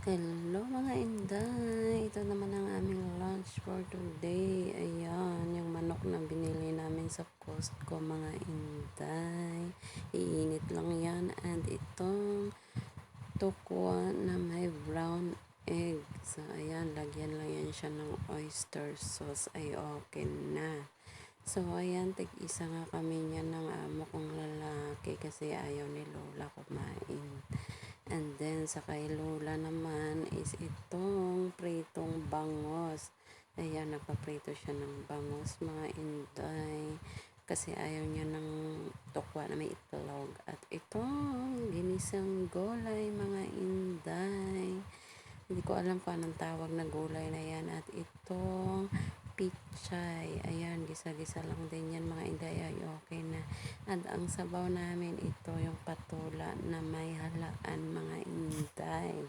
Hello mga inday, ito naman ang aming lunch for today. Ayan, yung manok na binili namin sa Costco mga inday. Iinit lang yan. And itong tukwa na may brown egg. So ayan, lagyan lang yan siya ng oyster sauce ay okay na. So ayan, tig-isa nga kami niyan ng amo kong lalaki kasi ayaw ni Lola kumain. And then, sa kay Lola naman is itong pritong bangos. Ayan, nagpaprito siya ng bangos, mga inday. Kasi ayaw niya ng tukwa na may itlog. At itong ginisang gulay, mga inday. Hindi ko alam kung anong tawag na gulay na yan. At itong pichay. Ayan, gisa-gisa lang din yan mga inday. Ay, okay na. At ang sabaw namin ito yung patula na may halaan mga inday.